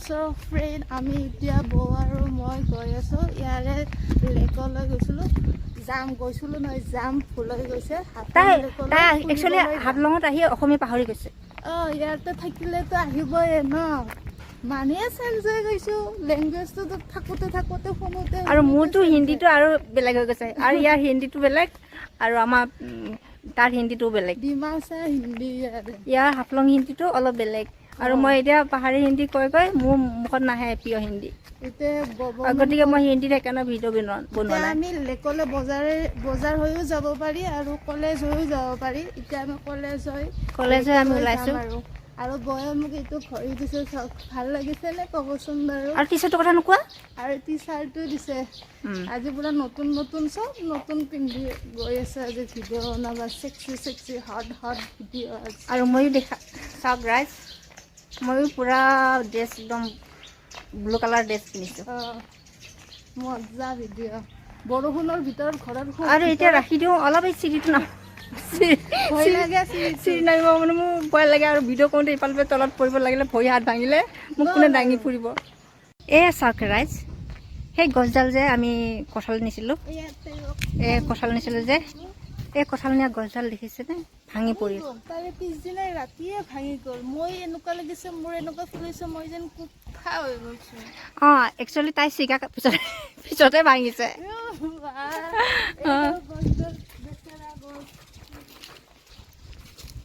So friend আমি এতিয়া বৌ আৰু মই গৈ আছোঁ ইয়াৰে লেকলৈ গৈছিলোঁ জাম গৈছিলোঁ নহয় জাম ফুলৈ গৈছে তাই একচুৱেলি হাফলঙত আহি অসমীয়া পাহৰি গৈছে অঁ ইয়াতে থাকিলেতো আহিবই ন মানুহে চেঞ্জ হৈ গৈছোঁ লেংগুৱেজটো থাকোঁতে শুনোতে আৰু মোৰতো হিন্দীটো আৰু বেলেগ হৈ গৈছে আৰু ইয়াৰ হিন্দীটো বেলেগ আৰু আমাৰ তাৰ হিন্দীটো বেলেগ ডিমাচা হিন্দী ইয়াৰ হাফলং হিন্দীটো অলপ বেলেগ আৰু মই এতিয়া পাহাৰী হিন্দী কৈ মোৰ মুখত নাহে প্ৰিয় হিন্দী গতিকে মই হিন্দীত সেইকাৰণে ভিডিঅ' বনোৱা নাই আমি লেকলৈ বজাৰ হৈও যাব পাৰি আৰু কলেজ হৈও যাব পাৰি এতিয়া আমি কলেজ হৈ আমি ওলাইছোঁ আৰু বয়ে মোক এইটো ভৰি দিছে চাওক ভাল লাগিছে নে ক'বচোন বাৰু আৰু টি চাৰ্টৰ কথা নোকোৱা আৰু টি চাৰ্টটো দিছে আজি পুৰা নতুন চব নতুন পিন্ধি গৈ আছে আজি ভিডিঅ' বনাবা চেক্সি হট ভিডিঅ' আছে আৰু ময়ো দেখা চাওক ৰাইজ ময়ো পুৰা ড্ৰেছ একদম ব্লু কালাৰ ড্ৰেছ পিন্ধিছোঁ মজা ভিডিঅ' বৰষুণৰ ভিতৰত ঘৰত আৰু এতিয়া ৰাখি দিওঁ অলপ এই চিৰিটো না চিৰি নামিব মানে মোৰ ভয় লাগে আৰু ভিডিঅ' কৰোঁতে ইফালে তলত পৰিব লাগিলে ভৰি হাত ভাঙিলে মোক কোনে দাঙি ফুৰিব এই চাওক ৰাইজ সেই গছডাল যে আমি কঁঠাল নিছিলোঁ যে এই কঁঠাল নিয়া গছডাল দেখিছেনে ভাঙি পৰিল তাৰে পিছদিনাই ৰাতিয়ে ভাঙি গ'ল মই এনেকুৱা লাগিছে মোৰ এনেকুৱা ফুলিছে মই যেন কুফা হৈ গৈছোঁ অঁ একচুৱেলি তাই চিগা পিছতে ভাঙিছে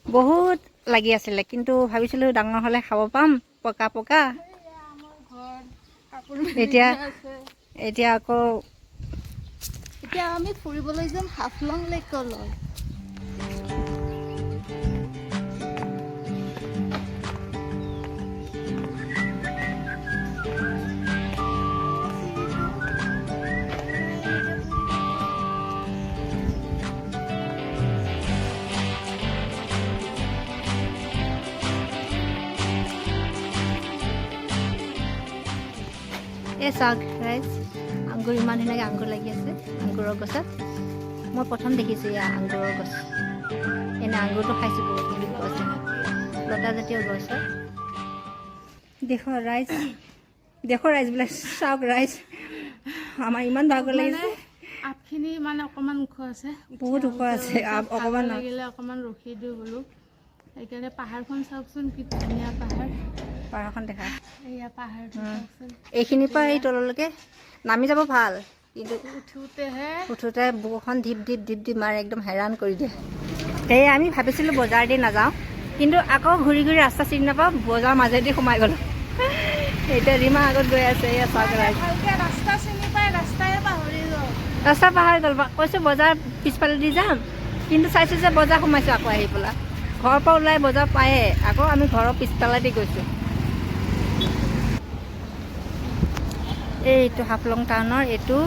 বহুত লাগি আছিলে কিন্তু ভাবিছিলোঁ ডাঙৰ হ'লে খাব পাম পকা এতিয়া আকৌ এতিয়া আমি ফুৰিবলৈ যাম হাফলং লেকলৈ এই চাওক ৰাইজ আঙুৰ ইমান ধুনীয়াকৈ আঙুৰ লাগি আছে আঙুৰৰ গছত মই প্ৰথম দেখিছোঁ ইয়াৰ আঙুৰৰ গছ এনে আঙুৰটো খাইছোঁ বহুত গছ লতাজাতীয় গছ হয় দেখো ৰাইজবিলাক চাওক ৰাইজ আমাৰ ইমান ভাগৰ লাগিছে আপখিনি মানে অকণমান ওখ আছে বহুত ওখ আছে অকণমান লাগিলে অকণমান ৰখি দিওঁ বোলো সেইকাৰণে পাহাৰখন চাওকচোন কি ধুনীয়া পাহাৰখন দেখা এয়া পাহাৰটো চাওকচোন এইখিনিৰ পৰা এই তললৈকে নামি যাব ভাল কিন্তু উঠোতে বুকুখন ঢিপ মাৰে একদম হেৰান কৰি দিয়ে সেয়ে আমি ভাবিছিলোঁ বজাৰ দি নাযাওঁ কিন্তু আকৌ ঘূৰি ৰাস্তা চিনি নাপাওঁ বজাৰ মাজেদি সোমাই গ'লোঁ এতিয়া ৰীমা আগত গৈ আছে এয়া চাওক ৰাস্তা চিনি পাই ৰাস্তা পাহৰি গ'ল কৈছোঁ বজাৰ পিছফালে দি যাম কিন্তু চাইছোঁ যে বজাৰ সোমাইছোঁ আকৌ আহি পেলাই ঘৰৰ পৰা ওলাই বজাৰ পায়ে আকৌ আমি ঘৰৰ পিছফালেদি গৈছোঁ এইটো হাফলং টাউনৰ এইটো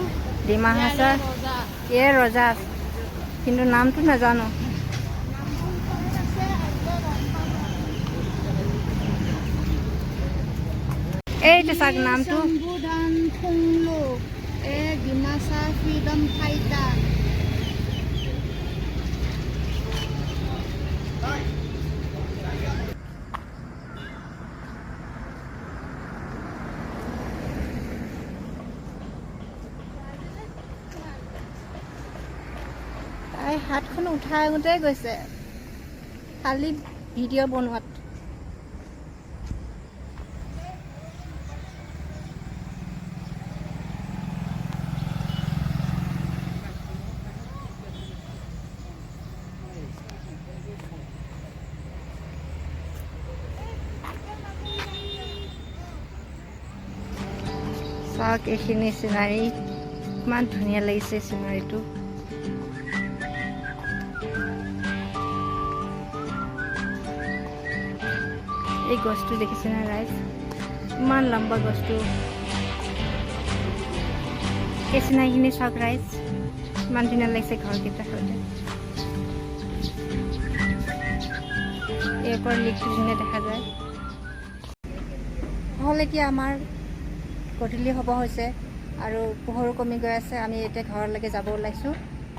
ডিমা হাছাৰ ৰজা কিন্তু নামটো নাজানো এইটো চাওক নামটো ডিমাচা ফ্ৰীডম ফাইটাৰ তাই হাতখন উঠাই আহোঁতে গৈছে খালি ভিডিঅ' বনোৱাত চাওক এইখিনি চিনাৰী ইমান ধুনীয়া লাগিছে চিনাৰীটো এই গছটো দেখিছেনে ৰাইজ ইমান লম্বা গছটো এই চিনাৰীখিনি চাওক ৰাইজ ইমান ধুনীয়া লাগিছে ঘৰকেইটা সৈতে এই ওপৰৰ লিকটো ধুনীয়া দেখা যায় হ'ল এতিয়া আমাৰ গধূলি হ'ব হৈছে আৰু পোহৰো কমি গৈ আছে আমি এতিয়া ঘৰলৈকে যাব ওলাইছোঁ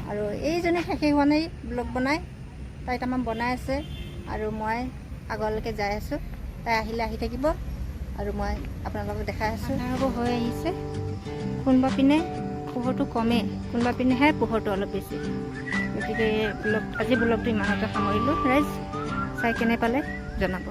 আৰু এইজনে শেষে হোৱা নাই ব্লগ বনাই তাই তামাম বনাই আছে আৰু মই আগলৈকে যাই আছোঁ তাই আহিলে আহি থাকিব আৰু মই আপোনালোকক দেখাই আছোঁ। আন্ধাৰ হ'ব হৈ আহিছে, কোনোবা পিনে পোহৰটো কমে, কোনোবা পিনেহে পোহৰটো অলপ বেছি। গতিকে আজি ব্লগটো ইমানতে সামৰিলোঁ। ৰাইজ চাই কেনে পালে জনাব।